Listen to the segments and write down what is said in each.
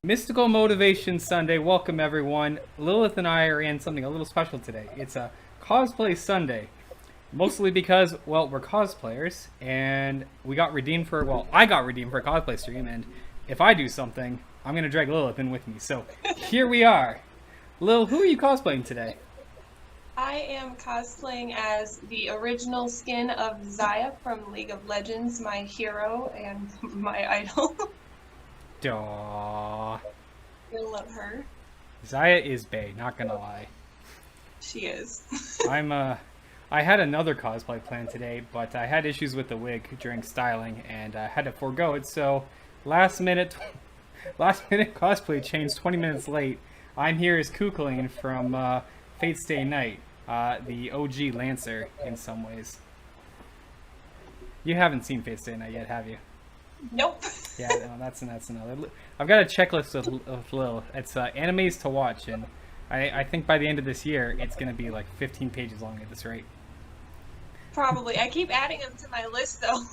Mystical Motivation Sunday. Welcome, everyone. Lilith and I are in something a little special today. It's a cosplay Sunday. Mostly because, well, we're cosplayers, and we got redeemed for, well, I got redeemed for a cosplay stream, and if I do something, I'm going to drag Lilith in with me. So, here we are. Lil, who are you cosplaying today? I am cosplaying as the original skin of Xayah from League of Legends, my hero and my idol. Duh. I love her. Xayah is bae, not gonna lie. She is. I had another cosplay plan today, but I had issues with the wig during styling, and I had to forego it, so last minute cosplay changed 20 minutes late. I'm here as Kukulane from Fate's Day Night, the OG Lancer in some ways. You haven't seen Fate's Day Night yet, have you? Nope. Yeah, no, that's another. I've got a checklist of Lil. It's animes to watch, and I think by the end of this year, it's going to be like 15 pages long at this rate. Probably. I keep adding them to my list, though.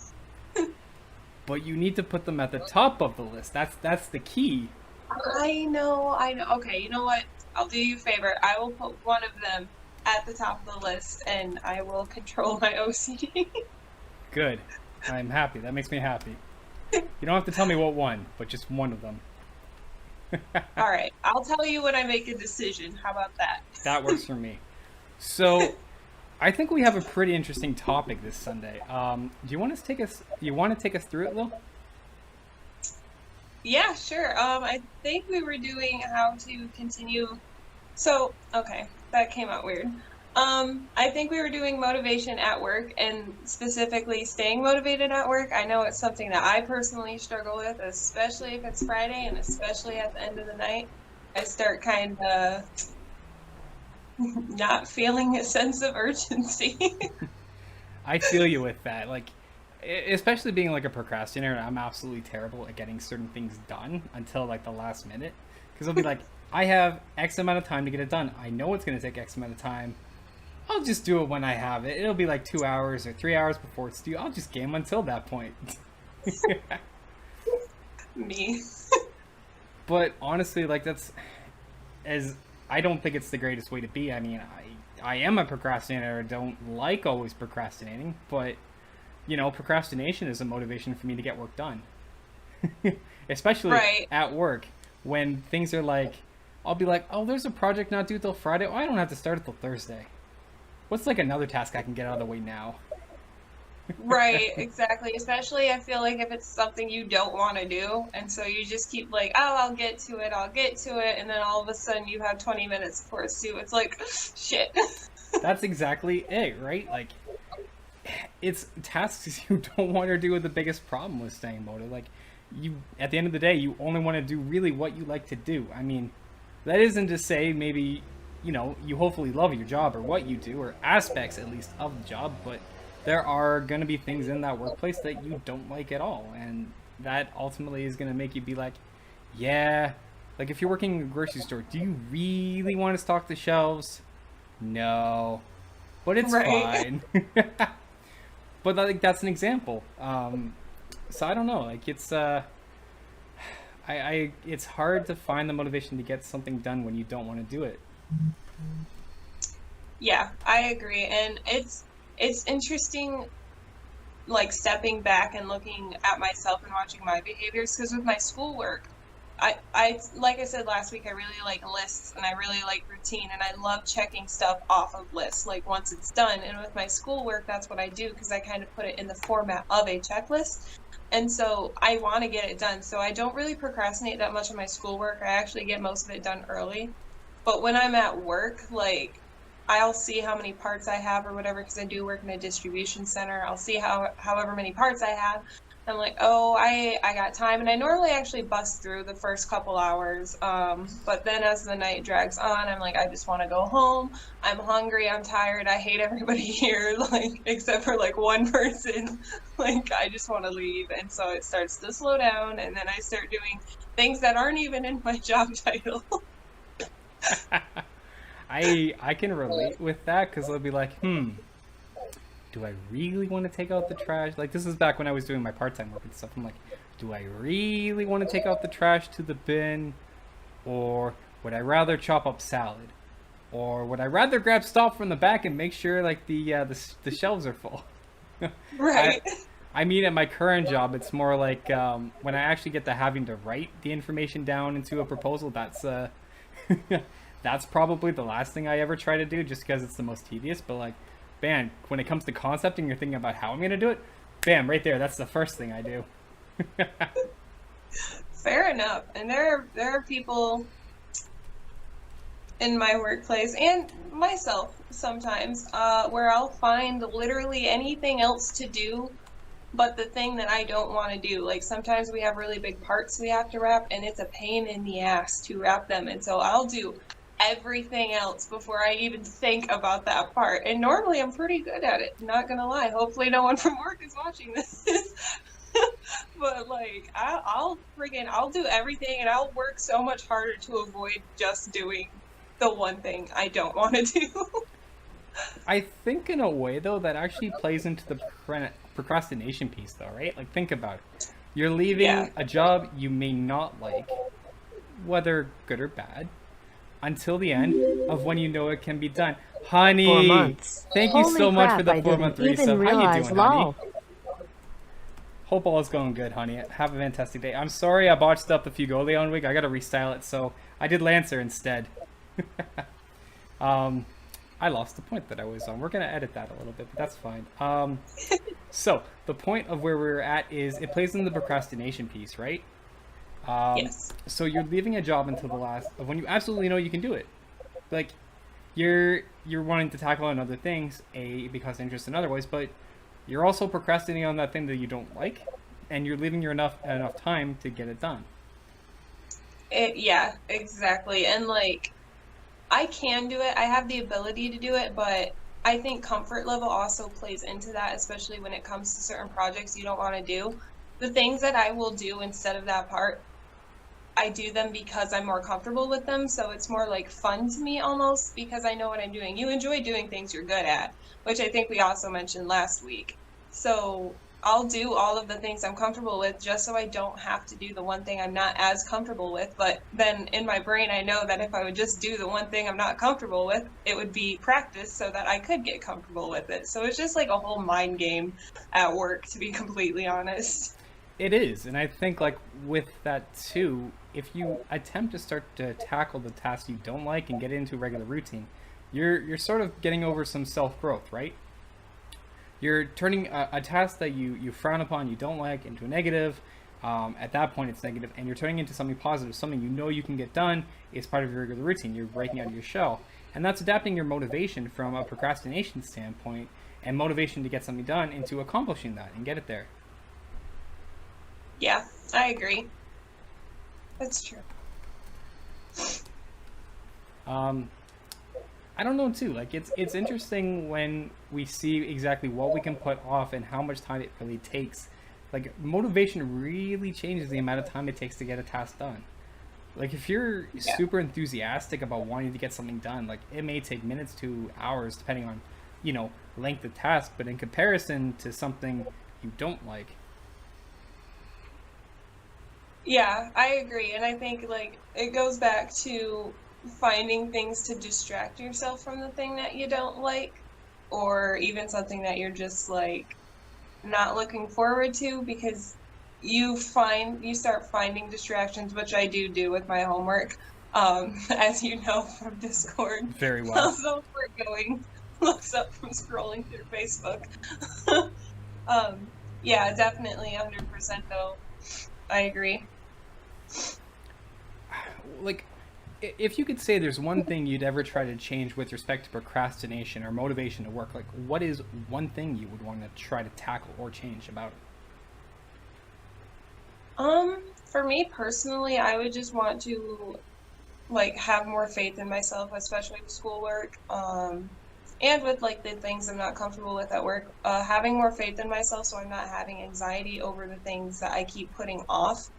But you need to put them at the top of the list. That's the key. I know. Okay, you know what? I'll do you a favor. I will put one of them at the top of the list, and I will control my OCD. Good. I'm happy. That makes me happy. You don't have to tell me what one, but just one of them. All right. I'll tell you when I make a decision. How about that? That works for me. So, I think we have a pretty interesting topic this Sunday. Do you want to take us through it, Lil? Yeah, sure. I think we were doing how to continue. So, okay, that came out weird. I think we were doing motivation at work and specifically staying motivated at work. I know it's something that I personally struggle with, especially if it's Friday and especially at the end of the night. I start kind of not feeling a sense of urgency. I feel you with that. Like, especially being like a procrastinator, I'm absolutely terrible at getting certain things done until like the last minute. Because I'll be like, I have X amount of time to get it done. I know it's going to take X amount of time. I'll just do it when I have it. It'll be like 2 hours or 3 hours before it's due. I'll just game until that point. Me. But honestly, like I don't think it's the greatest way to be. I mean, I am a procrastinator. I don't like always procrastinating, but procrastination is a motivation for me to get work done. Especially at work when things are like, I'll be like, oh, there's a project not due till Friday. Oh, I don't have to start it till Thursday. What's like another task I can get out of the way now? Right, exactly. Especially I feel like if it's something you don't want to do, and so you just keep like, oh, I'll get to it, and then all of a sudden you have 20 minutes before it's due. It's like, shit. That's exactly it, right? Like, it's tasks you don't want to do are the biggest problem with staying motivated. Like, at the end of the day, you only want to do really what you like to do. I mean, that isn't to say maybe, you hopefully love your job or what you do, or aspects at least of the job, but there are going to be things in that workplace that you don't like at all, and that ultimately is going to make you be like, yeah, like if you're working in a grocery store, do you really want to stock the shelves? No, but it's fine. But like that's an example. So I don't know, like it's it's hard to find the motivation to get something done when you don't want to do it. Yeah, I agree, and it's interesting, like stepping back and looking at myself and watching my behaviors, because with my schoolwork, I like I said last week, I really like lists and I really like routine, and I love checking stuff off of lists like once it's done. And with my schoolwork, that's what I do, because I kind of put it in the format of a checklist, and so I want to get it done. So I don't really procrastinate that much on my schoolwork. I actually get most of it done early. But when I'm at work, like, I'll see how many parts I have or whatever, because I do work in a distribution center. I'll see however many parts I have. I'm like, oh, I got time. And I normally actually bust through the first couple hours. But then as the night drags on, I'm like, I just want to go home. I'm hungry. I'm tired. I hate everybody here, like, except for like one person. Like, I just want to leave. And so it starts to slow down. And then I start doing things that aren't even in my job title. I can relate with that, because they'll be like, do I really want to take out the trash? Like, this is back when I was doing my part-time work and stuff. I'm like, do I really want to take out the trash to the bin? Or would I rather chop up salad? Or would I rather grab stuff from the back and make sure like the shelves are full? I Right. I mean, at my current job, it's more like when I actually get to having to write the information down into a proposal. That's probably the last thing I ever try to do, just because it's the most tedious. But like, man, when it comes to concepting, you're thinking about how I'm gonna do it. Bam, right there. That's the first thing I do. Fair enough. And there are people in my workplace and myself sometimes where I'll find literally anything else to do but the thing that I don't want to do. Like sometimes we have really big parts we have to wrap and it's a pain in the ass to wrap them. And so I'll do everything else before I even think about that part. And normally I'm pretty good at it, not gonna lie. Hopefully no one from work is watching this. But like I'll do everything and I'll work so much harder to avoid just doing the one thing I don't want to do. I think in a way though that actually plays into the procrastination piece though, right? Like think about it. You're leaving Yeah. a job you may not like, whether good or bad, until the end of when you know it can be done. 4 Honey, months. thank you Holy so much crap, for the I 4-month didn't even resub. How you realize, doing, honey? lol. Hope all is going good, honey. Have a fantastic day. I'm sorry I botched up the Fugoleon wig. I gotta restyle it, so I did Lancer instead. I lost the point that I was on. We're gonna edit that a little bit, but that's fine. So the point of where we're at is it plays in the procrastination piece, right? Yes. So you're leaving a job until the last of when you absolutely know you can do it. Like you're wanting to tackle on other things, because interest in other ways, but you're also procrastinating on that thing that you don't like, and you're leaving your enough time to get it done. Yeah, exactly. And like I can do it. I have the ability to do it, but I think comfort level also plays into that, especially when it comes to certain projects you don't want to do. The things that I will do instead of that part, I do them because I'm more comfortable with them. So it's more like fun to me almost because I know what I'm doing. You enjoy doing things you're good at, which I think we also mentioned last week. So I'll do all of the things I'm comfortable with just so I don't have to do the one thing I'm not as comfortable with. But then in my brain, I know that if I would just do the one thing I'm not comfortable with, it would be practice so that I could get comfortable with it. So it's just like a whole mind game at work, to be completely honest. It is, and I think like with that too, if you attempt to start to tackle the tasks you don't like and get into a regular routine, you're sort of getting over some self growth, right? You're turning a task that you frown upon, you don't like, into a negative. At that point, it's negative, and you're turning into something positive, something you know you can get done. It's part of your regular routine. You're breaking out of your shell, and that's adapting your motivation from a procrastination standpoint and motivation to get something done into accomplishing that and get it there. Yeah, I agree. That's true. I don't know too. Like it's interesting when we see exactly what we can put off and how much time it really takes. Like motivation really changes the amount of time it takes to get a task done. Like if you're super enthusiastic about wanting to get something done, like it may take minutes to hours depending on, length of task, but in comparison to something you don't like. Yeah, I agree. And I think like it goes back to finding things to distract yourself from the thing that you don't like, or even something that you're just like not looking forward to because you start finding distractions, which I do with my homework, as you know from Discord. Very well. So we're going looks up from scrolling through Facebook. Yeah, definitely 100% though. I agree. Like, if you could say there's one thing you'd ever try to change with respect to procrastination or motivation to work, like what is one thing you would want to try to tackle or change about it? For me personally, I would just want to like have more faith in myself, especially with schoolwork, and with like the things I'm not comfortable with at work. Having more faith in myself so I'm not having anxiety over the things that I keep putting off,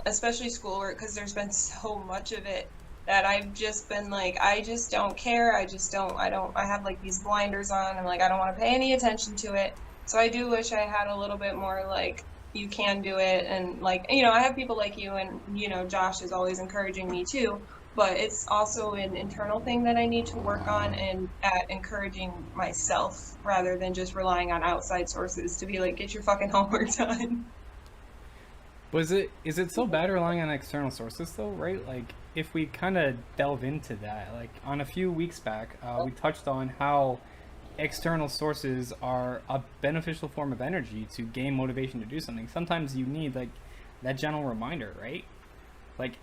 especially schoolwork, because there's been so much of it that I've just been like, I just don't care. I have like these blinders on and like, I don't want to pay any attention to it. So I do wish I had a little bit more like, you can do it. And like, I have people like you and, Josh is always encouraging me too, but it's also an internal thing that I need to work on and at encouraging myself rather than just relying on outside sources to be like, get your fucking homework done. Is it so bad relying on external sources though, right? Like if we kind of delve into that, like on a few weeks back, we touched on how external sources are a beneficial form of energy to gain motivation to do something. Sometimes you need like that gentle reminder, right? Like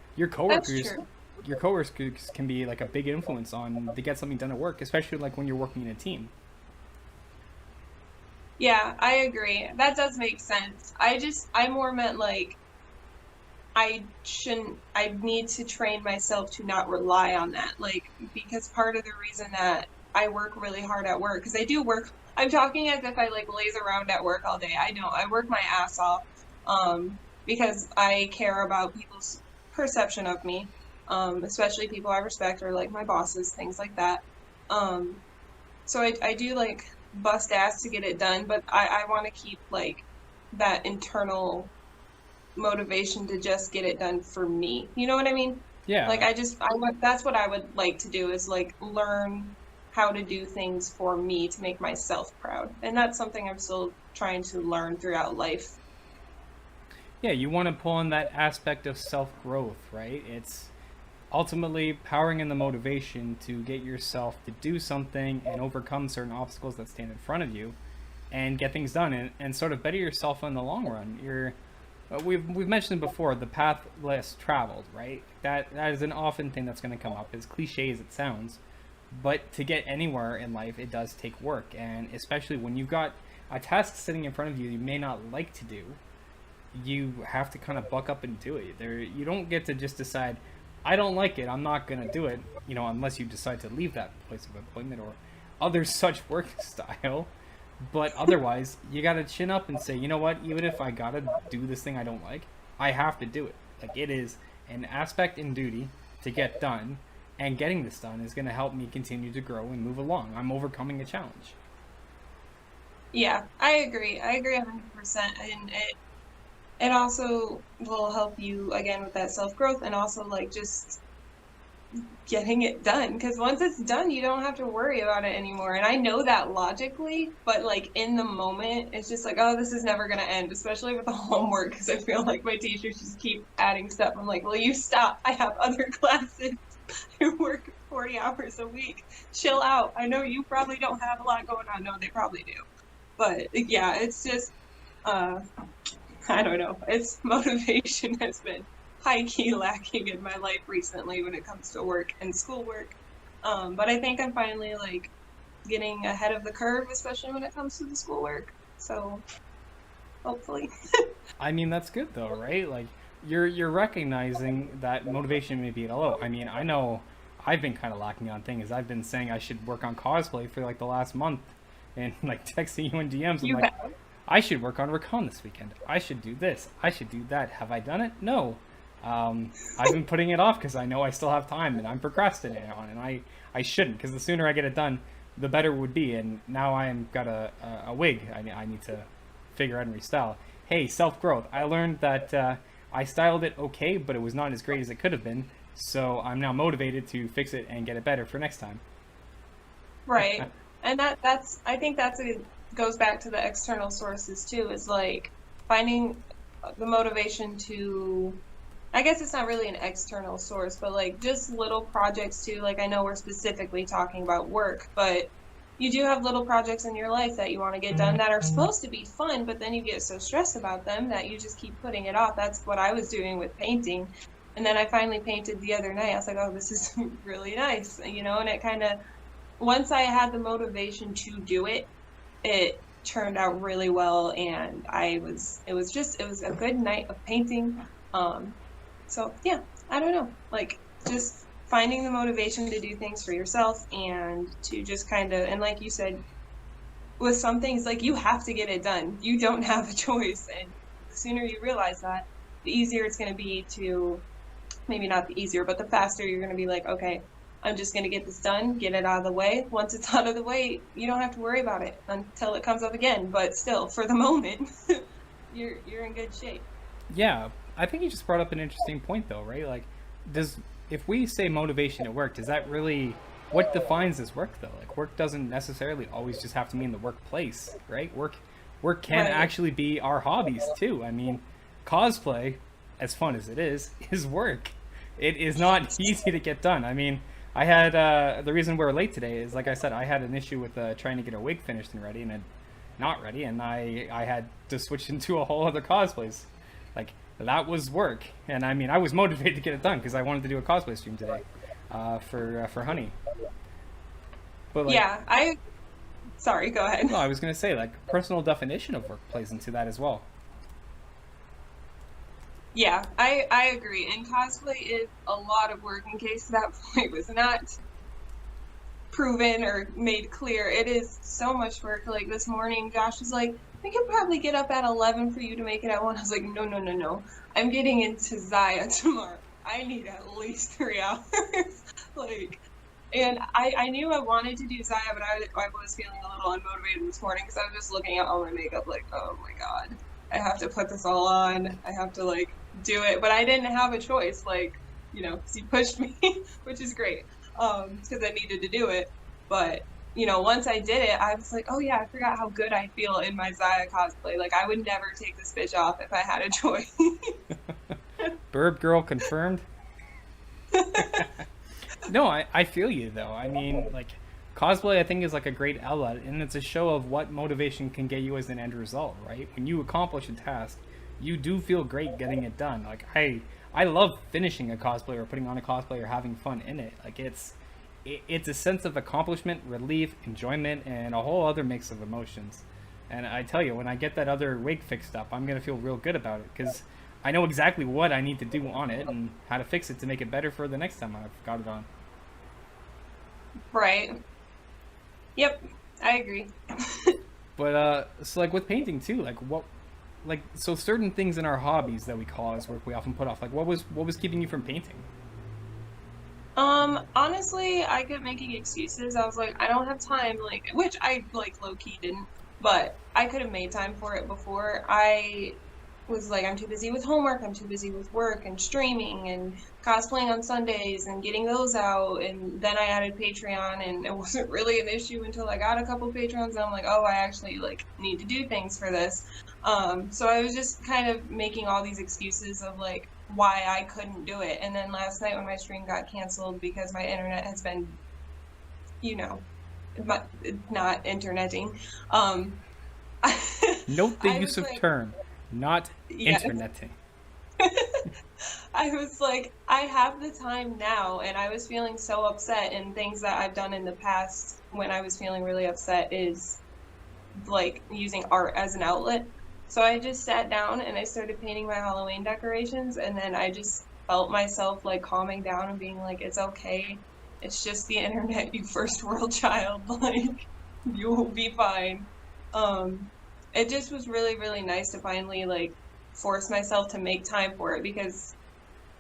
That's true. your coworkers can be like a big influence on to get something done at work, especially like when you're working in a team. Yeah, I agree. That does make sense. I more meant like I need to train myself to not rely on that. Like, because part of the reason that I work really hard at work, because I do work, I'm talking as if I like laze around at work all day. I don't. I work my ass off, because I care about people's perception of me, especially people I respect or like my bosses, things like that. Um, so I do like bust ass to get it done, but I want to keep like that internal motivation to just get it done for me. You know what I mean? Like Yeah, that's what I would like to do is like learn how to do things for me to make myself proud. And that's something I'm still trying to learn throughout life. yeah, you want to pull on that aspect of self growth, right? It's ultimately powering in the motivation to get yourself to do something and overcome certain obstacles that stand in front of you and get things done and sort of better yourself in the long run. We've mentioned before the path less traveled, right? That is an often thing that's going to come up, as cliche as it sounds. But to get anywhere in life, it does take work, and especially when you've got a task sitting in front of you you may not like to do, you have to kind of buck up and do it. You don't get to just decide, I don't like it, I'm not gonna do it. Unless you decide to leave that place of employment or other such work style. But otherwise, you gotta chin up and say, you know what? Even if I gotta do this thing I don't like, I have to do it. Like it is an aspect in duty to get done, and getting this done is gonna help me continue to grow and move along. I'm overcoming a challenge. Yeah, I agree. I agree 100%. And it also will help you again with that self-growth and also like just getting it done because once it's done you don't have to worry about it anymore, and I know that logically, but like in the moment it's just like, oh, this is never going to end, especially with the homework, because I feel like my teachers just keep adding stuff. I'm like, well, you stop, I have other classes. I work 40 hours a week, chill out. I know you probably don't have a lot going on. No, they probably do, but yeah, it's just uh I don't know. It's motivation has been high key lacking in my life recently when it comes to work and schoolwork. But I think I'm finally like getting ahead of the curve, especially when it comes to the schoolwork. So hopefully. I mean, that's good though, right? Like you're recognizing that motivation may be low. I mean, I know I've been kind of lacking on things. I've been saying I should work on cosplay for like the last month, and like texting you in DMs. I'm You like, have. I should work on Recon this weekend. I should do this. I should do that. Have I done it? No. I've been putting it off because I know I still have time and I'm procrastinating on it. And I shouldn't, because the sooner I get it done, the better it would be. And now I'm got a wig I need to figure out and restyle. Hey, self growth. I learned that I styled it okay, but it was not as great as it could have been. So I'm now motivated to fix it and get it better for next time. Right. And that's I think that's a goes back to the external sources too, is like finding the motivation to, I guess it's not really an external source, but like just little projects too. Like I know we're specifically talking about work, but you do have little projects in your life that you want to get done that are supposed to be fun, but then you get so stressed about them that you just keep putting it off. That's what I was doing with painting. And then I finally painted the other night. I was like, oh, this is really nice, and it kind of, once I had the motivation to do it, it turned out really well, and it was a good night of painting. Um, so yeah, I don't know, like just finding the motivation to do things for yourself and to just kind of, and like you said, with some things, like you have to get it done. You don't have a choice, and the sooner you realize that, the easier it's going to be to maybe not the easier, but the faster you're going to be like, okay, I'm just going to get this done, get it out of the way. Once it's out of the way, you don't have to worry about it until it comes up again. But still, for the moment, you're in good shape. Yeah, I think you just brought up an interesting point, though, right? Like, does if we say motivation at work, does that really what defines as work, though? Like, work doesn't necessarily always just have to mean the workplace, right? Work can Right. actually be our hobbies too. I mean, cosplay, as fun as it is work. It is not easy to get done. I mean, I had the reason we're late today is like I said, I had an issue with trying to get a wig finished and ready, and it not ready, and I had to switch into a whole other cosplays. Like that was work, and I mean I was motivated to get it done because I wanted to do a cosplay stream today for Honey. But like, Yeah, I sorry, go ahead. well, I was gonna say like personal definition of work plays into that as well. Yeah, I agree. And cosplay is a lot of work in case that point was not proven or made clear. It is so much work. Like this morning, Josh was like, we could probably get up at 11 for you to make it at 1. I was like, no, no, no, no. I'm getting into Zaya tomorrow. I need at least 3 hours. Like, and I knew I wanted to do Zaya, but I was feeling a little unmotivated this morning because I was just looking at all my makeup like, oh my God, I have to put this all on. I have to like do it. But I didn't have a choice. Like, you know, 'cause he pushed me, which is great because I needed to do it. But you know, once I did it, I was like, oh yeah, I forgot how good I feel in my Zaya cosplay. Like I would never take this bitch off if I had a choice. Burb girl confirmed. No, I feel you though. I mean, like cosplay, I think is like a great outlet, and it's a show of what motivation can get you as an end result, right? When you accomplish a task, you do feel great getting it done. Like I love finishing a cosplay or putting on a cosplay or having fun in it. Like it's a sense of accomplishment, relief, enjoyment, and a whole other mix of emotions. And I tell you, when I get that other wig fixed up, I'm gonna feel real good about it because I know exactly what I need to do on it and how to fix it to make it better for the next time I've got it on. Right. Yep, I agree. But so like with painting too, like what, like so certain things in our hobbies that we call as work we often put off. Like what was keeping you from painting? Honestly, I kept making excuses. I was like, I don't have time, like, which I like low key didn't, but I could have made time for it before. I was like, I'm too busy with homework, I'm too busy with work and streaming and cosplaying on Sundays and getting those out. And then I added Patreon, and it wasn't really an issue until I got a couple Patreons. And I'm like, oh, I actually like need to do things for this. So I was just kind of making all these excuses of like why I couldn't do it. And then last night when my stream got canceled because my internet has been, you know, not interneting. Um, Note the I use was of like, term, not yes. interneting. I was like, I have the time now, and I was feeling so upset. And things that I've done in the past when I was feeling really upset is like using art as an outlet. So I just sat down and I started painting my Halloween decorations, and then I just felt myself like calming down and being like, it's okay. It's just the internet, you first world child. Like, you will be fine. Um, it just was really, really nice to finally like force myself to make time for it because,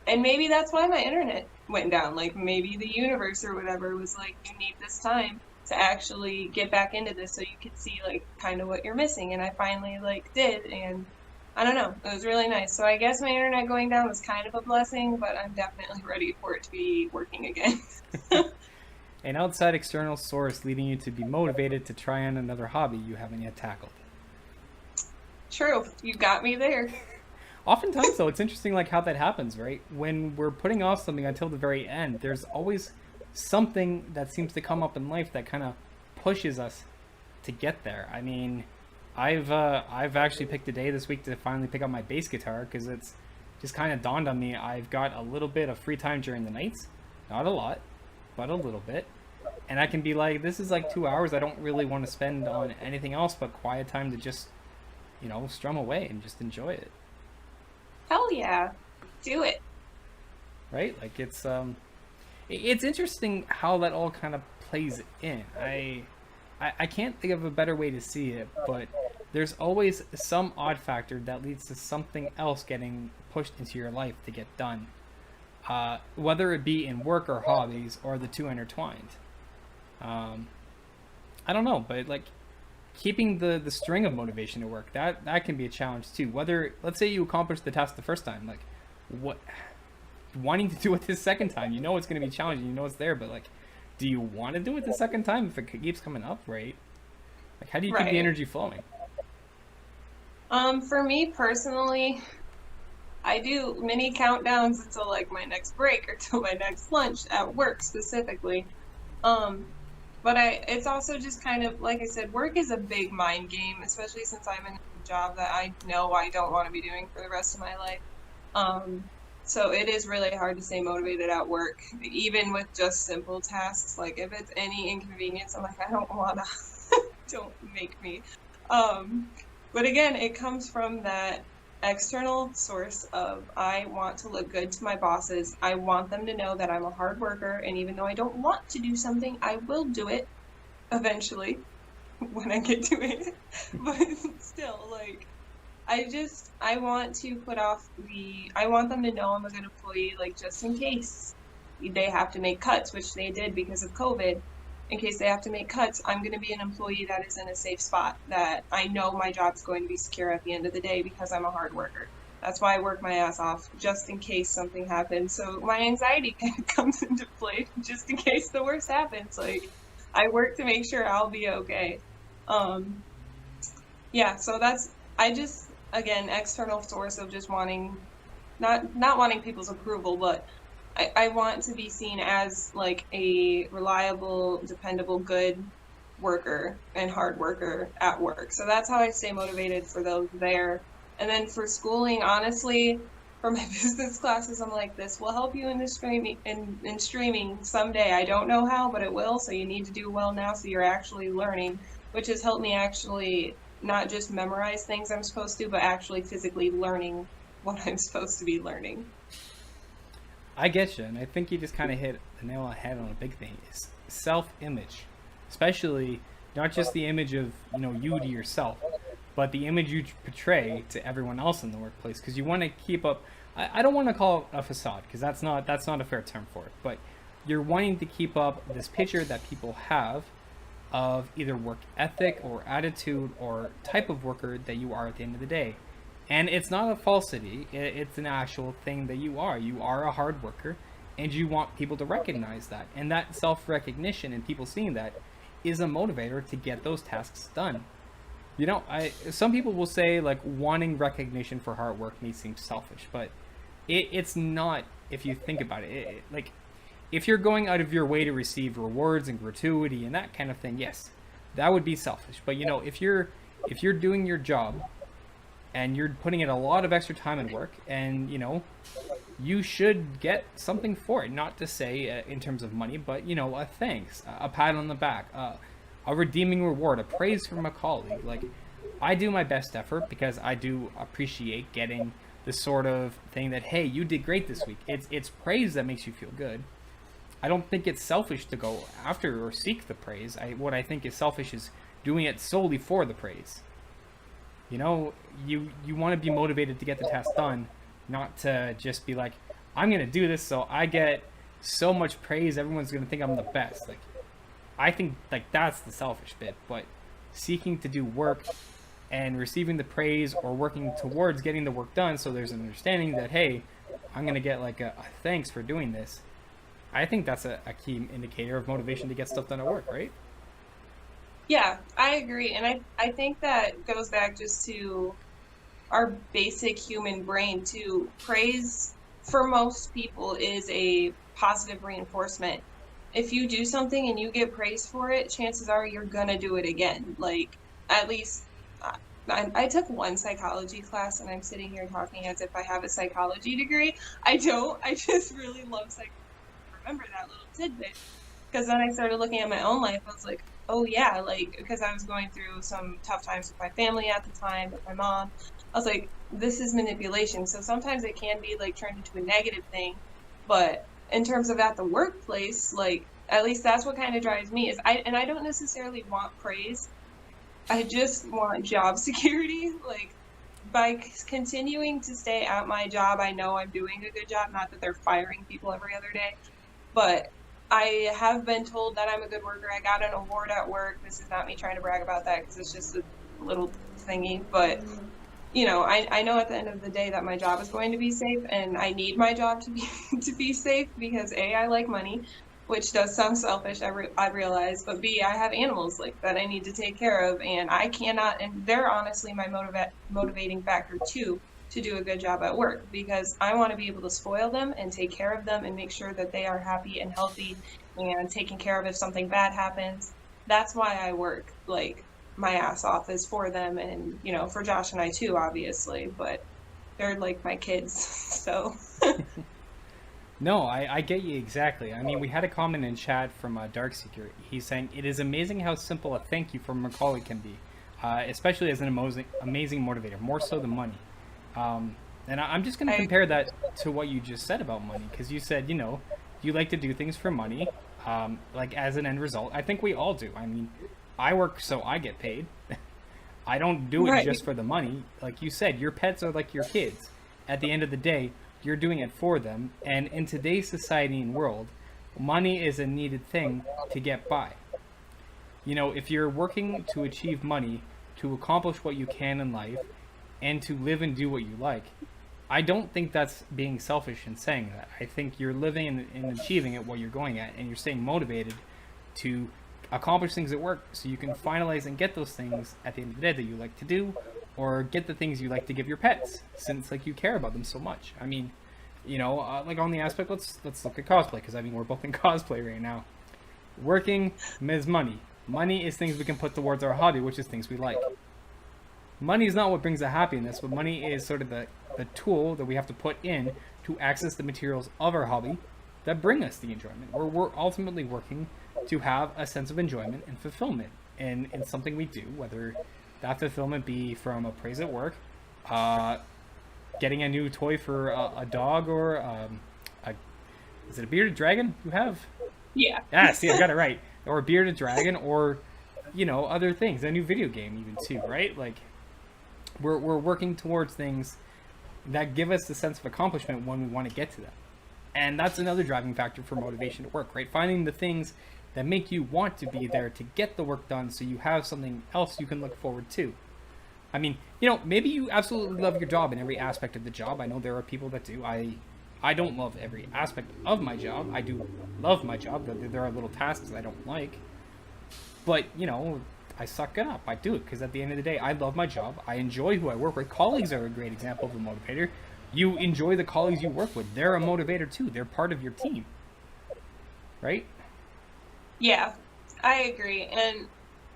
and maybe that's why my internet went down. Like maybe the universe or whatever was like, you need this time to actually get back into this so you can see like kind of what you're missing. And I finally like did, and I don't know, it was really nice. So I guess my internet going down was kind of a blessing, but I'm definitely ready for it to be working again. An outside external source leading you to be motivated to try on another hobby you haven't yet tackled. True, you got me there. Oftentimes, though, it's interesting like how that happens, right? When we're putting off something until the very end, there's always something that seems to come up in life that kind of pushes us to get there. I mean, I've actually picked a day this week to finally pick up my bass guitar because it's just kind of dawned on me I've got a little bit of free time during the nights, not a lot, but a little bit, and I can be like, this is like 2 hours I don't really want to spend on anything else but quiet time to just, you know, strum away and just enjoy it. Hell yeah, do it. Right? Like it's interesting how that all kind of plays in. I can't think of a better way to see it, but there's always some odd factor that leads to something else getting pushed into your life to get done. whether it be in work or hobbies or the two intertwined. Um, I don't know, but like keeping the string of motivation to work, that can be a challenge too. Whether, let's say you accomplish the task the first time, like what wanting to do it the second time, you know it's going to be challenging, you know it's there, but like, do you want to do it the second time if it keeps coming up, right? Like, how do you keep the Right. energy flowing? For me personally, I do mini countdowns until like my next break or till my next lunch at work specifically. Um, but it's also just kind of like I said, work is a big mind game, especially since I'm in a job that I know I don't want to be doing for the rest of my life. Um, so it is really hard to stay motivated at work, even with just simple tasks. Like if it's any inconvenience, I'm like, I don't wanna, don't make me. Um, but again, it comes from that external source of I want to look good to my bosses. I want them to know that I'm a hard worker, and even though I don't want to do something, I will do it eventually when I get to it. But still, like I want to put off I want them to know I'm a good employee, like just in case they have to make cuts, which they did because of COVID. In case they have to make cuts, I'm going to be an employee that is in a safe spot, that I know my job's going to be secure at the end of the day because I'm a hard worker. That's why I work my ass off, just in case something happens. So my anxiety kind of comes into play, just in case the worst happens. Like, I work to make sure I'll be okay. Um, yeah, so I just, again, external source of just wanting, not wanting people's approval, but I want to be seen as like a reliable, dependable, good worker and hard worker at work. So that's how I stay motivated for those there. And then for schooling, honestly, for my business classes, I'm like, this will help you in the streaming in streaming someday. I don't know how, but it will. So you need to do well now so you're actually learning, which has helped me actually not just memorize things I'm supposed to, but actually physically learning what I'm supposed to be learning. I get you, and I think you just kind of hit the nail on the head on a big thing: is self-image, especially not just the image of you to yourself, but the image you portray to everyone else in the workplace. Because you want to keep up. I don't want to call it a facade because that's not a fair term for it. But you're wanting to keep up this picture that people have of either work ethic or attitude or type of worker that you are at the end of the day. And it's not a falsity, it's an actual thing that you are. You are a hard worker, and you want people to recognize that. And that self recognition and people seeing that is a motivator to get those tasks done. Some people will say like wanting recognition for hard work may seem selfish, but it's not if you think about it. Like if you're going out of your way to receive rewards and gratuity and that kind of thing, yes, that would be selfish. But if you're doing your job and you're putting in a lot of extra time and work, and you should get something for it. Not to say in terms of money, but a thanks, a pat on the back, a redeeming reward, a praise from a colleague. Like, I do my best effort because I do appreciate getting the sort of thing that, hey, you did great this week. It's praise that makes you feel good. I don't think it's selfish to go after or seek the praise. What I think is selfish is doing it solely for the praise. You want to be motivated to get the task done, not to just be like, I'm gonna do this so I get so much praise, everyone's gonna think I'm the best. Like, I think like that's the selfish bit. But seeking to do work and receiving the praise or working towards getting the work done, so there's an understanding that, hey, I'm gonna get like a thanks for doing this. I think that's a key indicator of motivation to get stuff done at work, right? Yeah, I agree. And I think that goes back just to our basic human brain too. Praise for most people is a positive reinforcement. If you do something and you get praise for it, chances are you're gonna do it again. Like, at least I took one psychology class, and I'm sitting here talking as if I have a psychology degree. I don't. I just really love psychology. Remember that little tidbit. Because then I started looking at my own life. I was like, oh yeah, like, because I was going through some tough times with my family at the time, with my mom. I was like, this is manipulation. So sometimes it can be like turned into a negative thing. But in terms of at the workplace, like, at least that's what kind of drives me is I don't necessarily want praise. I just want job security. Like, by continuing to stay at my job, I know I'm doing a good job. Not that they're firing people every other day, but I have been told that I'm a good worker. I got an award at work. This is not me trying to brag about that because it's just a little thingy, but you know, I know at the end of the day that my job is going to be safe, and I need my job to be to be safe because A, I like money, which does sound selfish, I realize, but B, I have animals like that I need to take care of, and I cannot, and they're honestly my motivating factor too, to do a good job at work, because I want to be able to spoil them and take care of them and make sure that they are happy and healthy and taken care of if something bad happens. That's why I work like my ass off, is for them, and you know, for Josh and I too, obviously, but they're like my kids. So No, I get you exactly. I mean, we had a comment in chat from Darkseeker. He's saying, it is amazing how simple a thank you from a colleague can be, especially as an amazing motivator, more so than money. And I'm just going to compare that to what you just said about money, because you said, you know, you like to do things for money, like as an end result. I think we all do. I mean, I work so I get paid. I don't do it just for the money. Like you said, your pets are like your kids. At the end of the day, you're doing it for them. And in today's society and world, money is a needed thing to get by. You know, if you're working to achieve money, to accomplish what you can in life, and to live and do what you like, I don't think that's being selfish in saying that. I think you're living and achieving at what you're going at, and you're staying motivated to accomplish things at work so you can finalize and get those things at the end of the day that you like to do, or get the things you like to give your pets, since like you care about them so much. I mean, you know, like on the aspect, let's look at cosplay, because I mean, we're both in cosplay right now. Working is money. Money is things we can put towards our hobby, which is things we like. Money is not what brings the happiness, but money is sort of the tool that we have to put in to access the materials of our hobby that bring us the enjoyment. We're ultimately working to have a sense of enjoyment and fulfillment in something we do, whether that fulfillment be from a praise at work, getting a new toy for a dog, or is it a bearded dragon you have? yeah. Ah, see, I got it right. Or a bearded dragon, or, you know, other things, a new video game even too, right? Like, we're working towards things that give us the sense of accomplishment when we want to get to them. And that's another driving factor for motivation at work, right? Finding the things that make you want to be there to get the work done, so you have something else you can look forward to. I mean, you know, maybe you absolutely love your job in every aspect of the job. I know there are people that do. I don't love every aspect of my job. I do love my job. There are little tasks I don't like. But, you know, I suck it up. I do it because at the end of the day, I love my job. I enjoy who I work with. Colleagues are a great example of a motivator. You enjoy the colleagues you work with. They're a motivator too. They're part of your team. Right? Yeah, I agree. And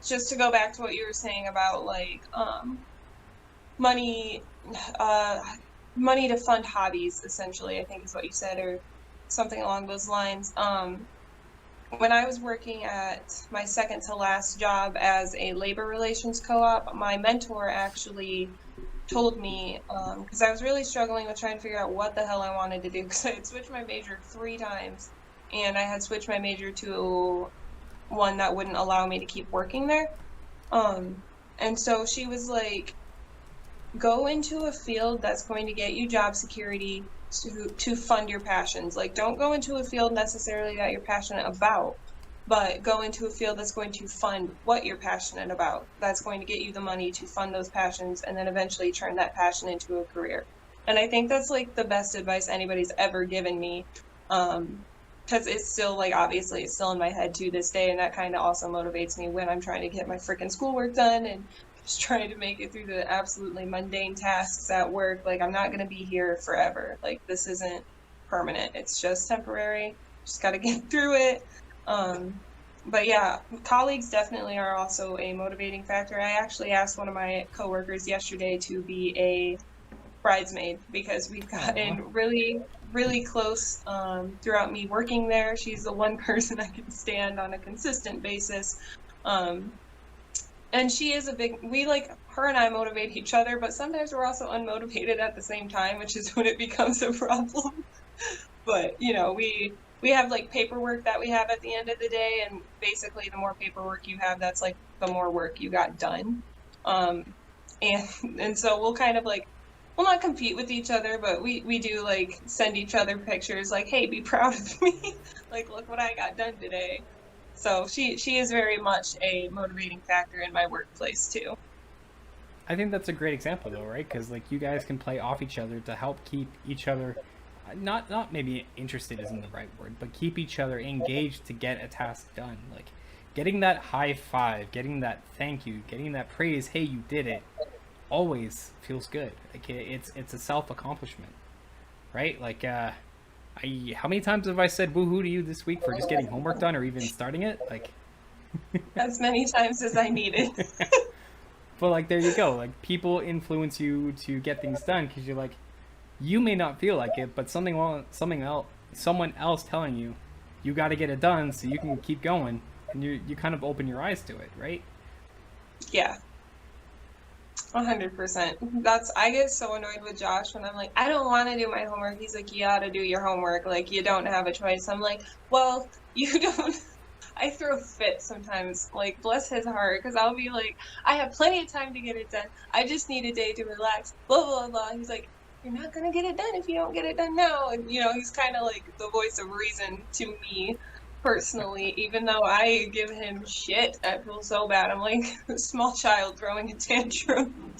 just to go back to what you were saying about like money, money to fund hobbies, essentially, I think is what you said, or something along those lines. When I was working at my second to last job as a labor relations co-op, my mentor actually told me, because I was really struggling with trying to figure out what the hell I wanted to do, because I had switched my major 3 times, and I had switched my major to one that wouldn't allow me to keep working there. And so she was like, go into a field that's going to get you job security to fund your passions. Like, don't go into a field necessarily that you're passionate about, but go into a field that's going to fund what you're passionate about. That's going to get you the money to fund those passions, and then eventually turn that passion into a career. And I think that's like the best advice anybody's ever given me. Because it's still, like, obviously it's still in my head to this day, and that kind of also motivates me when I'm trying to get my freaking schoolwork done and just trying to make it through the absolutely mundane tasks at work. Like, I'm not going to be here forever. Like, this isn't permanent. It's just temporary. Just got to get through it. But yeah, colleagues definitely are also a motivating factor. I actually asked one of my coworkers yesterday to be a bridesmaid because we've gotten really close throughout me working there. She's the one person I can stand on a consistent basis. And she is her and I motivate each other, but sometimes we're also unmotivated at the same time, which is when it becomes a problem. But, you know, we have like paperwork that we have at the end of the day, and basically the more paperwork you have, that's like the more work you got done. And so we'll kind of like, we'll not compete with each other, but we do like send each other pictures like, hey, be proud of me. Like, look what I got done today. So she is very much a motivating factor in my workplace too. I think that's a great example though, right? Because like you guys can play off each other to help keep each other, not maybe interested isn't the right word, but keep each other engaged to get a task done. Like getting that high five, getting that thank you, getting that praise, hey, you did it, always feels good. Like it's a self accomplishment, right? Like how many times have I said woohoo to you this week for just getting homework done or even starting it? Like, As many times as I needed. but like there you go. Like people influence you to get things done because you're like, you may not feel like it, but someone else telling you, you got to get it done so you can keep going, and you kind of open your eyes to it, right? Yeah, 100%. I get so annoyed with Josh when I'm like, I don't want to do my homework. He's like, you ought to do your homework. Like, you don't have a choice. I'm like, well, you don't. I throw fits sometimes, like, bless his heart, because I'll be like, I have plenty of time to get it done. I just need a day to relax, blah, blah, blah. He's like, you're not going to get it done if you don't get it done now. And, he's kind of like the voice of reason to me personally, even though I give him shit. I feel so bad. I'm like a small child throwing a tantrum.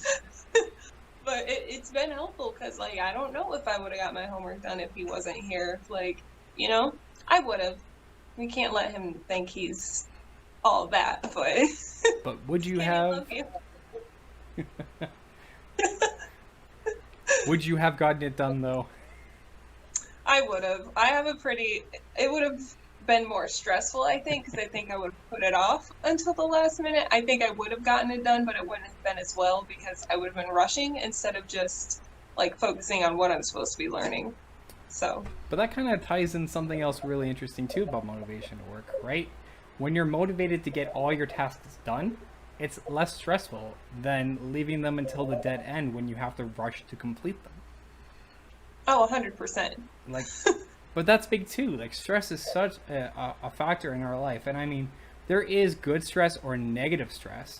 But it's been helpful because, like, I don't know if I would have got my homework done if he wasn't here. Like, I would have. We can't let him think he's all that, but would you have would you have gotten it done though? I would have. It would have been more stressful, I think, because I think I would have put it off until the last minute. I think I would have gotten it done, but it wouldn't have been as well because I would have been rushing instead of just like focusing on what I'm supposed to be learning. So, but that kind of ties in something else really interesting too about motivation to work, right? When you're motivated to get all your tasks done, it's less stressful than leaving them until the dead end when you have to rush to complete them. Oh, 100%. Like, but that's big too. Like, stress is such a factor in our life, and I mean, there is good stress or negative stress,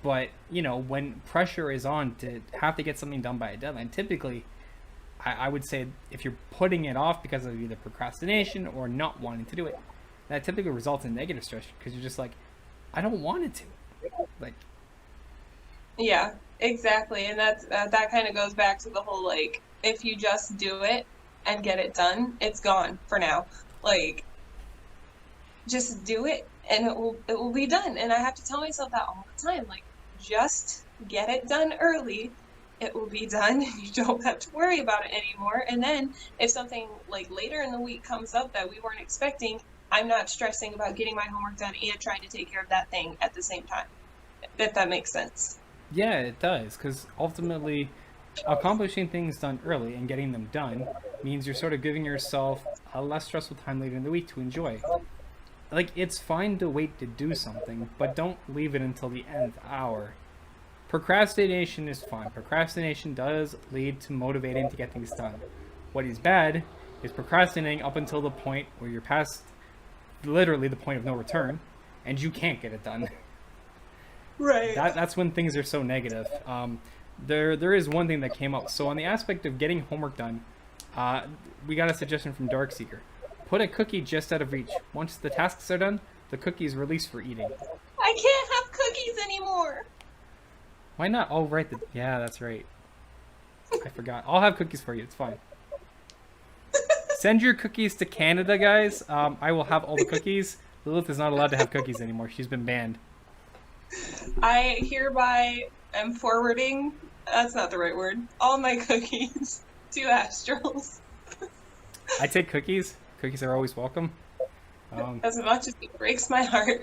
but when pressure is on to have to get something done by a deadline, typically I would say if you're putting it off because of either procrastination or not wanting to do it, that typically results in negative stress because you're just like, I don't want it to. Like, yeah, exactly. And that kind of goes back to the whole, like, if you just do it and get it done, it's gone for now. Like, just do it and it will be done. And I have to tell myself that all the time. Like, just get it done early. It will be done and you don't have to worry about it anymore. And then if something like later in the week comes up that we weren't expecting, I'm not stressing about getting my homework done and trying to take care of that thing at the same time. If that makes sense. Yeah, it does. Because ultimately, accomplishing things done early and getting them done means you're sort of giving yourself a less stressful time later in the week to enjoy. Like, it's fine to wait to do something, but don't leave it until the nth hour. Procrastination is fine. Procrastination does lead to motivating to get things done. What is bad is procrastinating up until the point where you're past literally the point of no return and you can't get it done. Right. That's when things are so negative. There is one thing that came up. So on the aspect of getting homework done, we got a suggestion from Darkseeker. Put a cookie just out of reach. Once the tasks are done, the cookie is released for eating. I can't have cookies anymore. Why not? Oh, right. Yeah, that's right. I forgot. I'll have cookies for you. It's fine. Send your cookies to Canada, guys. I will have all the cookies. Lilith is not allowed to have cookies anymore. She's been banned. I hereby am forwarding, that's not the right word, all my cookies to Astrals. I take cookies. Cookies are always welcome. As much as it breaks my heart.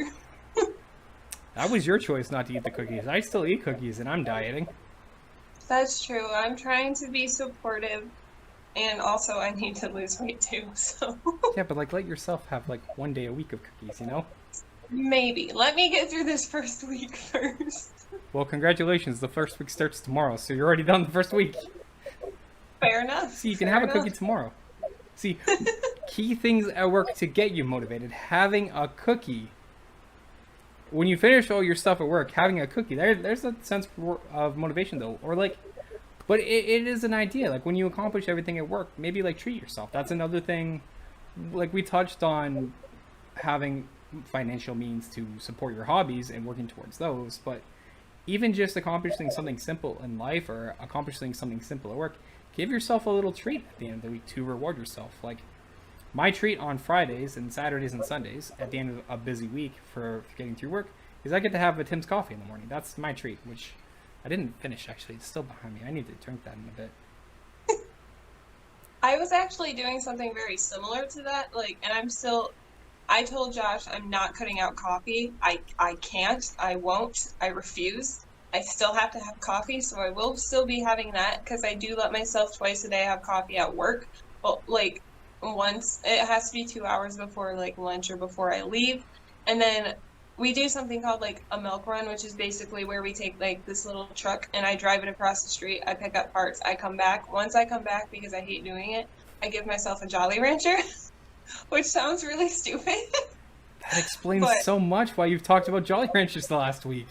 That was your choice not to eat the cookies. I still eat cookies and I'm dieting. That's true. I'm trying to be supportive and also I need to lose weight too, so. Yeah, but like let yourself have like one day a week of cookies, Maybe. Let me get through this first week first. Well, congratulations. The first week starts tomorrow, so you're already done the first week. Fair enough. See, you can have a cookie tomorrow. See, key things at work to get you motivated. Having a cookie when you finish all your stuff at work, having a cookie, there's a sense of motivation though, or like, but it is an idea. Like when you accomplish everything at work, maybe like treat yourself. That's another thing. Like we touched on having financial means to support your hobbies and working towards those, but even just accomplishing something simple in life or accomplishing something simple at work, give yourself a little treat at the end of the week to reward yourself. Like my treat on Fridays and Saturdays and Sundays at the end of a busy week for getting through work is I get to have a Tim's coffee in the morning. That's my treat, which I didn't finish actually. It's still behind me. I need to drink that in a bit. I was actually doing something very similar to that, like, and I told Josh I'm not cutting out coffee. I can't, I won't, I refuse. I still have to have coffee, so I will still be having that because I do let myself twice a day have coffee at work. But like once it has to be 2 hours before like lunch or before I leave. And then we do something called like a milk run, which is basically where we take like this little truck and I drive it across the street. I pick up parts. I come back. Once I come back, because I hate doing it, I give myself a Jolly Rancher, which sounds really stupid. That explains But so much why you've talked about Jolly Ranchers the last week.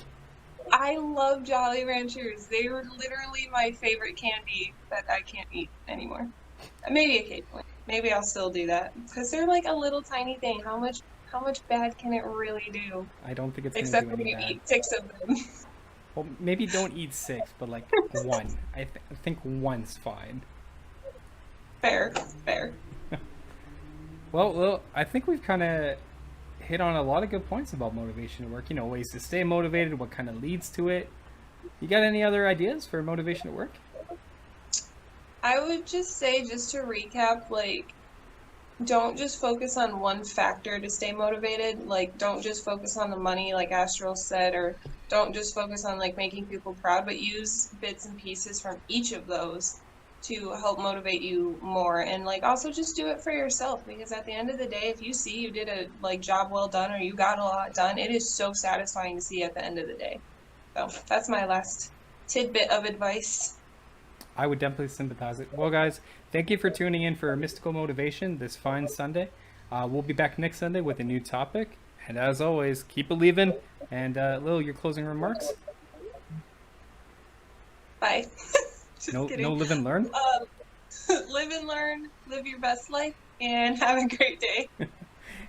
I love Jolly Ranchers. They were literally my favorite candy that I can't eat anymore. Maybe occasionally. Maybe I'll still do that because they're like a little tiny thing. How much bad can it really do? I don't think it's going to Except do when any you bad. eat 6 of them. Well, maybe don't eat 6, but like one. I think one's fine. Fair, fair. Well, I think we've kind of hit on a lot of good points about motivation at work. You know, ways to stay motivated, what kind of leads to it. You got any other ideas for motivation at work? I would just say, just to recap, like, don't just focus on one factor to stay motivated. Like, don't just focus on the money, like Astral said, or don't just focus on, like, making people proud, but use bits and pieces from each of those to help motivate you more. And, like, also just do it for yourself, because at the end of the day, if you see you did a, like, job well done or you got a lot done, it is so satisfying to see at the end of the day. So that's my last tidbit of advice. I would definitely sympathize it. Well, guys, thank you for tuning in for Mystical Motivation this fine Sunday. We'll be back next Sunday with a new topic. And as always, keep believing. And Lil, your closing remarks? Bye. Just No, kidding. no live and learn? Live and learn, live your best life, and have a great day.